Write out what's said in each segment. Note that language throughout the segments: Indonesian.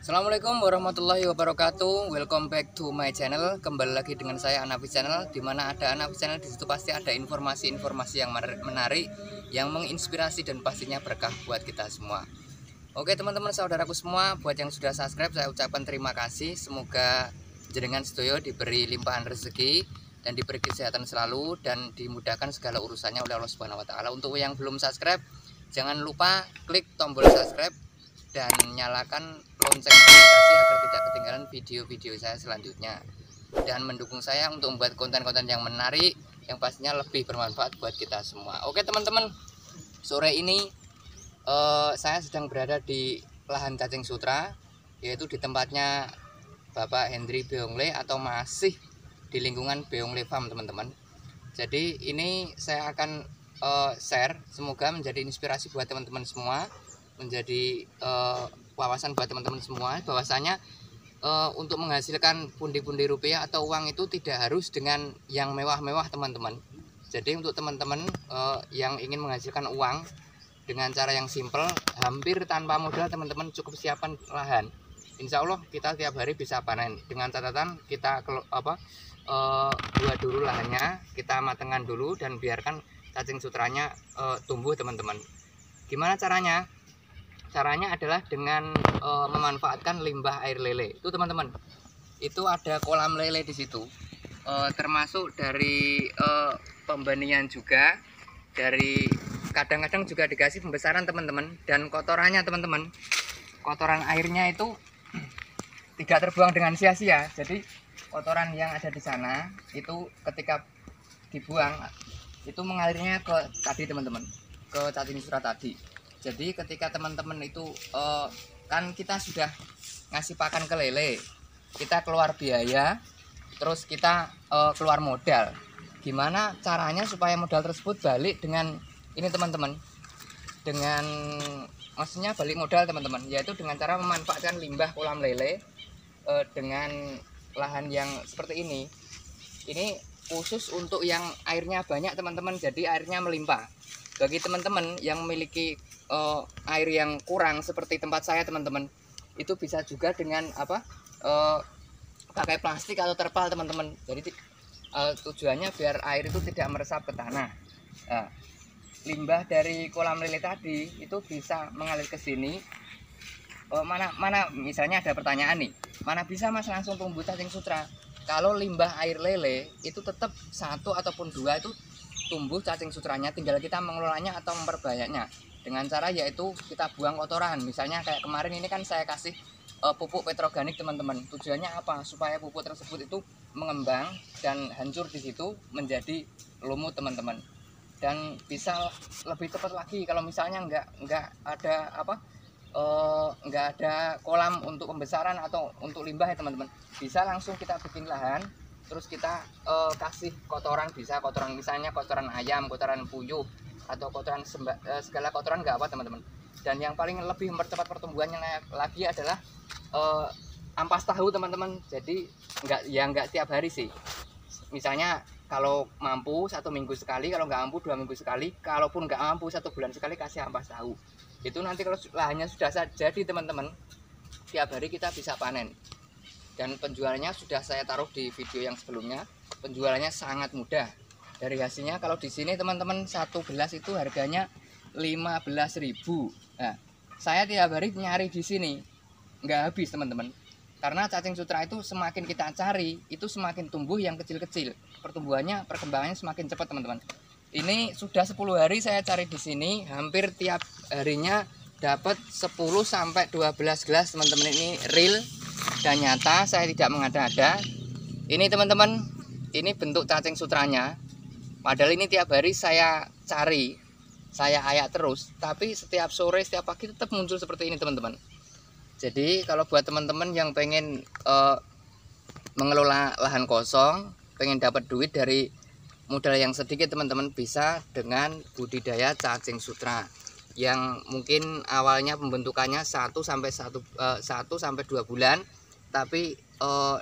Assalamualaikum warahmatullahi wabarakatuh. Welcome back to my channel. Kembali lagi dengan saya Anafi Channel. Dimana ada Anafi Channel, di situ pasti ada informasi-informasi yang menarik, yang menginspirasi dan pastinya berkah buat kita semua. Oke teman-teman, saudaraku semua, buat yang sudah subscribe saya ucapkan terima kasih. Semoga jenengan sedoyo diberi limpahan rezeki dan diberi kesehatan selalu dan dimudahkan segala urusannya oleh Allah Subhanahu wa taala. Untuk yang belum subscribe, jangan lupa klik tombol subscribe dan nyalakan lonceng notifikasi agar tidak ketinggalan video-video saya selanjutnya, dan mendukung saya untuk membuat konten-konten yang menarik yang pastinya lebih bermanfaat buat kita semua. Oke teman-teman, sore ini saya sedang berada di lahan cacing sutra, yaitu di tempatnya Bapak Hendri Beongle atau masih di lingkungan Beongle Farm teman-teman. Jadi ini saya akan share, semoga menjadi inspirasi buat teman-teman semua, menjadi wawasan buat teman-teman semua bahwasanya untuk menghasilkan pundi-pundi rupiah atau uang itu tidak harus dengan yang mewah-mewah teman-teman. Jadi untuk teman-teman yang ingin menghasilkan uang dengan cara yang simple, hampir tanpa modal teman-teman, cukup siapkan lahan. Insya Allah kita tiap hari bisa panen, dengan catatan kita buat dulu lahannya, kita matengkan dulu dan biarkan cacing sutranya tumbuh teman-teman. Gimana caranya? Caranya adalah dengan memanfaatkan limbah air lele. Itu teman-teman, itu ada kolam lele di situ, termasuk dari pembenihan juga, dari kadang-kadang juga dikasih pembesaran teman-teman. Dan kotorannya teman-teman, kotoran airnya itu tidak terbuang dengan sia-sia. Jadi kotoran yang ada di sana itu ketika dibuang itu mengalirnya ke tadi teman-teman, ke cacing sutra tadi. Jadi ketika teman-teman itu kan kita sudah ngasih pakan ke lele, kita keluar biaya, terus kita keluar modal. Gimana caranya supaya modal tersebut balik dengan ini teman-teman, dengan maksudnya balik modal teman-teman, yaitu dengan cara memanfaatkan limbah kolam lele dengan lahan yang seperti ini. Ini khusus untuk yang airnya banyak teman-teman, jadi airnya melimpah. Bagi teman-teman yang memiliki air yang kurang seperti tempat saya teman-teman, itu bisa juga dengan pakai plastik atau terpal teman-teman. Jadi tujuannya biar air itu tidak meresap ke tanah. Nah, limbah dari kolam lele tadi itu bisa mengalir ke sini. Mana misalnya ada pertanyaan nih, mana bisa mas langsung tumbuh cacing sutra? Kalau limbah air lele itu tetap satu ataupun dua itu tumbuh cacing sutranya, tinggal kita mengelolanya atau memperbanyaknya dengan cara yaitu kita buang kotoran. Misalnya kayak kemarin ini kan saya kasih pupuk petroganik teman-teman. Tujuannya apa? Supaya pupuk tersebut itu mengembang dan hancur di situ menjadi lumut teman-teman, dan bisa lebih cepat lagi kalau misalnya nggak ada kolam untuk pembesaran atau untuk limbah ya teman-teman. Bisa langsung kita bikin lahan, terus kita kasih kotoran, bisa kotoran misalnya kotoran ayam, kotoran puyuh, atau kotoran segala kotoran nggak apa teman-teman. Dan yang paling lebih mempercepat pertumbuhannya lagi adalah ampas tahu teman-teman. Jadi nggak tiap hari sih, misalnya kalau mampu 1 minggu sekali, kalau nggak mampu 2 minggu sekali, kalaupun nggak mampu 1 bulan sekali kasih ampas tahu. Itu nanti kalau lahannya sudah jadi teman-teman, tiap hari kita bisa panen. Dan penjualannya sudah saya taruh di video yang sebelumnya, penjualannya sangat mudah. Dari hasilnya kalau di sini teman-teman, satu gelas itu harganya 15.000. Nah, saya tiap hari nyari di sini nggak habis teman-teman, karena cacing sutra itu semakin kita cari itu semakin tumbuh yang kecil-kecil, perkembangannya semakin cepat teman-teman. Ini sudah 10 hari saya cari di sini, hampir tiap harinya dapat 10 sampai 12 gelas teman-teman. Ini real dan nyata, saya tidak mengada-ada. Ini teman-teman, ini bentuk cacing sutranya. Padahal ini tiap hari saya cari, saya ayak terus, tapi setiap sore, setiap pagi tetap muncul seperti ini teman-teman. Jadi kalau buat teman-teman yang pengen mengelola lahan kosong, pengen dapat duit dari modal yang sedikit teman-teman, bisa dengan budidaya cacing sutra yang mungkin awalnya pembentukannya 1 sampai 2 bulan, tapi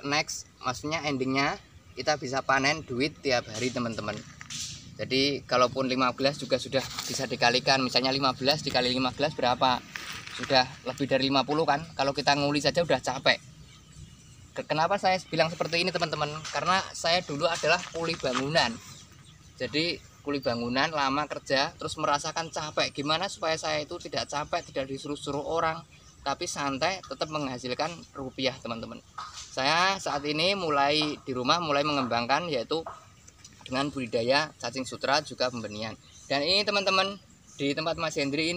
next maksudnya endingnya kita bisa panen duit tiap hari teman-teman. Jadi kalaupun 15 juga sudah bisa dikalikan, misalnya 15 dikali 15 berapa, sudah lebih dari 50 kan. Kalau kita nguli saja udah capek. Kenapa saya bilang seperti ini teman-teman? Karena saya dulu adalah kuli bangunan. Jadi kuli bangunan lama kerja terus merasakan capek. Gimana supaya saya itu tidak capek, tidak disuruh-suruh orang, tapi santai, tetap menghasilkan rupiah teman-teman. Saya saat ini mulai di rumah mulai mengembangkan yaitu dengan budidaya cacing sutra juga pembenihan. Dan ini teman-teman, di tempat Mas Hendri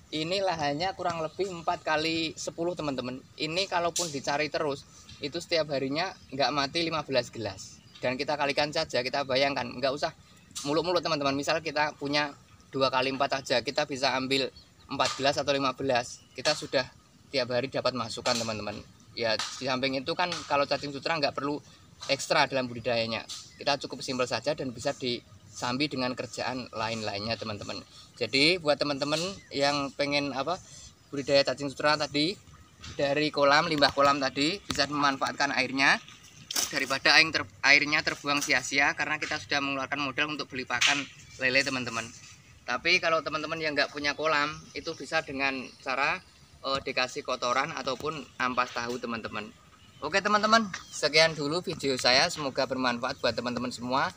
ini lahannya kurang lebih 4x10 teman-teman. Ini kalaupun dicari terus itu setiap harinya nggak mati 15 gelas. Dan kita kalikan saja, kita bayangkan, nggak usah muluk-muluk teman-teman. Misal kita punya 2x4 aja, kita bisa ambil 4 gelas atau 15. Kita sudah tiap hari dapat masukan teman-teman. Ya di samping itu kan kalau cacing sutra nggak perlu ekstra dalam budidayanya. Kita cukup simpel saja dan bisa disambi dengan kerjaan lain-lainnya teman-teman. Jadi buat teman-teman yang pengen budidaya cacing sutra tadi, dari kolam, limbah kolam tadi bisa memanfaatkan airnya daripada airnya terbuang sia-sia, karena kita sudah mengeluarkan modal untuk beli pakan lele teman-teman. Tapi kalau teman-teman yang nggak punya kolam, itu bisa dengan cara dikasih kotoran ataupun ampas tahu teman-teman. Oke teman-teman, sekian dulu video saya, semoga bermanfaat buat teman-teman semua.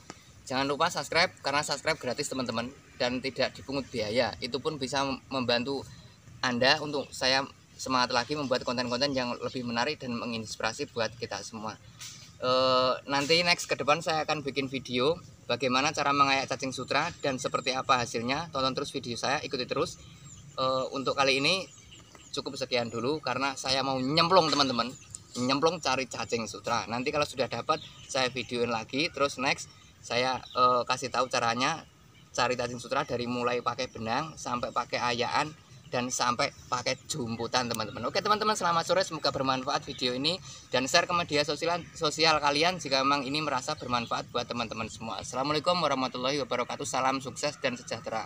Jangan lupa subscribe, karena subscribe gratis teman-teman dan tidak dipungut biaya. Itu pun bisa membantu Anda untuk saya semangat lagi membuat konten-konten yang lebih menarik dan menginspirasi buat kita semua. Nanti next ke depan saya akan bikin video bagaimana cara mengayak cacing sutra dan seperti apa hasilnya. Tonton terus video saya, ikuti terus. Untuk kali ini cukup sekian dulu, karena saya mau nyemplung teman-teman, nyemplung cari cacing sutra. Nanti kalau sudah dapat saya videoin lagi, terus next saya kasih tahu caranya cari cacing sutra dari mulai pakai benang sampai pakai ayaan dan sampai pakai jumputan teman-teman. Oke teman-teman, selamat sore, semoga bermanfaat video ini dan share ke media sosial kalian jika memang ini merasa bermanfaat buat teman-teman semua. Assalamualaikum warahmatullahi wabarakatuh, salam sukses dan sejahtera.